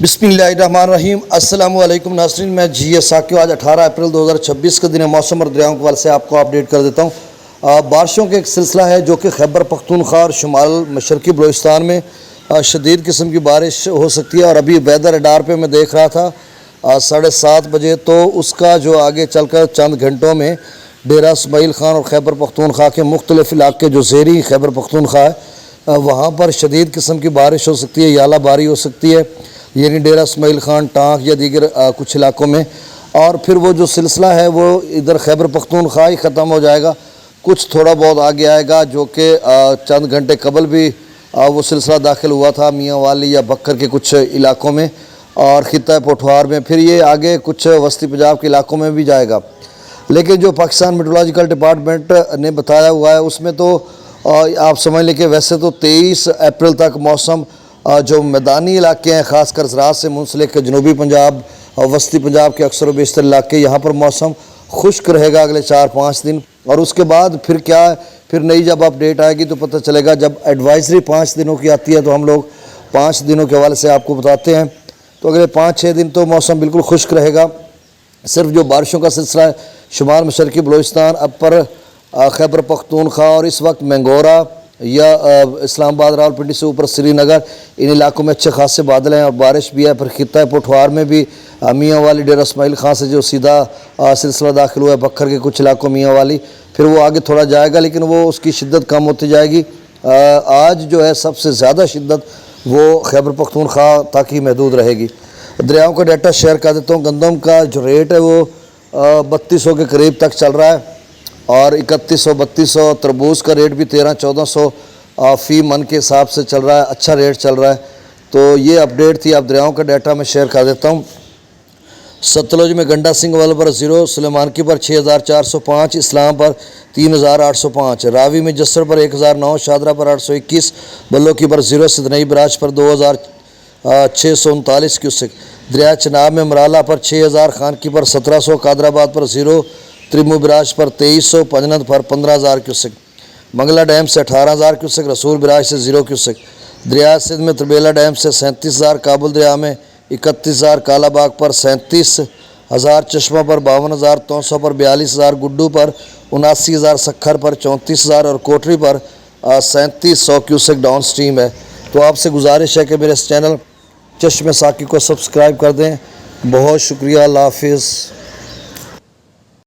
बिस्मिल्लाहिर्रहमानिर्रहीम। अस्सलाम वालेकुम नाज़रीन, मैं जी साकिब। आज 18 अप्रैल 2026 के दिन मौसम और दरियाओं के हवाले से आपको अपडेट कर देता हूँ। बारिशों का एक सिलसिला है जो कि खैबर पख्तूनख्वा और शुमाल मशरकी बलूचिस्तान में शदीद किस्म की बारिश हो सकती है। और अभी वेदर रडार पे मैं देख रहा था 7:30 बजे, तो उसका जो आगे चलकर चंद घंटों में डेरा इस्माइल खान और खैबर पख्तूनख्वा के मुख्तलिफ इलाके जो ज़ेरी खैबर पख्तूनख्वा है वहाँ पर शदीद किस्म की बारिश हो सकती है, याला बारी हो सकती है, यानी डेरा इस्माइल खान, टांक या दीगर कुछ इलाकों में। और फिर वो जो सिलसिला है वो इधर खैबर पख्तूनख्वा ही ख़त्म हो जाएगा, कुछ थोड़ा बहुत आगे आएगा जो कि चंद घंटे कबल भी वो सिलसिला दाखिल हुआ था मियाँ वाली या बक्कर के कुछ इलाकों में और खित्ता पोठवार में। फिर ये आगे कुछ वस्ती पंजाब के इलाकों में भी जाएगा। लेकिन जो पाकिस्तान मेट्रोलॉजिकल डिपार्टमेंट ने बताया हुआ है उसमें तो आप समझ लें कि वैसे तो 23 अप्रैल तक मौसम जो मैदानी इलाके हैं ख़ासकर ज़राअत से मुंसलिक जनूबी पंजाब और वस्ती पंजाब के अक्सर व बेशतर इलाके, यहाँ पर मौसम खुश्क रहेगा अगले 4-5 दिन। और उसके बाद फिर क्या है, फिर नई जब अपडेट आएगी तो पता चलेगा। जब एडवाइजरी 5 दिनों की आती है तो हम लोग 5 दिनों के हवाले से आपको बताते हैं। तो अगले 5-6 दिन तो मौसम बिल्कुल खुश्क रहेगा। सिर्फ जो बारिशों का सिलसिला है शुमाल मशरकी बलूचिस्तान, अपर खैबर पख्तूनख्वा और इस वक्त मैंगोरा या इस्लामाबाद रावलपिंडी से ऊपर श्रीनगर, इन इलाकों में अच्छे खासे बादल हैं और बारिश भी है। फिर खित्ता पोठवार में भी मियाँ वाली डेरा इस्माइल खान से जो सीधा सिलसिला दाखिल हुआ है बक्खर के कुछ इलाकों मियाँ वाली, फिर वो आगे थोड़ा जाएगा लेकिन वो उसकी शिद्दत कम होती जाएगी। आज जो है सबसे ज़्यादा शिद्दत वो खैबर पख्तूनख्वा तक ही महदूद रहेगी। दरियाओं का डाटा शेयर कर देता हूँ। गंदम का जो रेट है वो 3200 के करीब तक चल रहा है और 3100-3200। तरबूज का रेट भी 1300-1400 फ़ी मन के हिसाब से चल रहा है, अच्छा रेट चल रहा है। तो ये अपडेट थी। अब दरियाओं का डाटा मैं शेयर कर देता हूँ। सतलुज में गंडा सिंह वाले पर 0, सुलेमानकी पर 6405, इस्लाम पर 3805, रावी में जसर पर 1009, शादरा पर 821, बल्लोकी पर 0, सिदनई बराज पर 2639 क्यूसेक, दरिया चनाब में मराला पर 6000, खानकी पर 1700, कादराबाद पर 0, त्रिमू बराज पर 2300, पंजनद पर 15000 क्यूसेक, मंगला डैम से 18000 क्यूसेक, रसूल बराज से 0 क्यूसेक, दरिया सिंध में तरबेला डैम से 37,000, काबुल दरिया में 31,000, कालाबाग पर 37,000, चश्मा पर 52,000, तौसा पर 42,000, गुड्डू पर 79,000, सखर पर 34,000 और कोटरी पर 3700 क्यूसेक डाउन स्ट्रीम है। तो आपसे गुजारिश है कि मेरे इस चैनल चश्मे साकी को सब्सक्राइब कर दें। बहुत शुक्रिया। अल्लाह हाफिज़।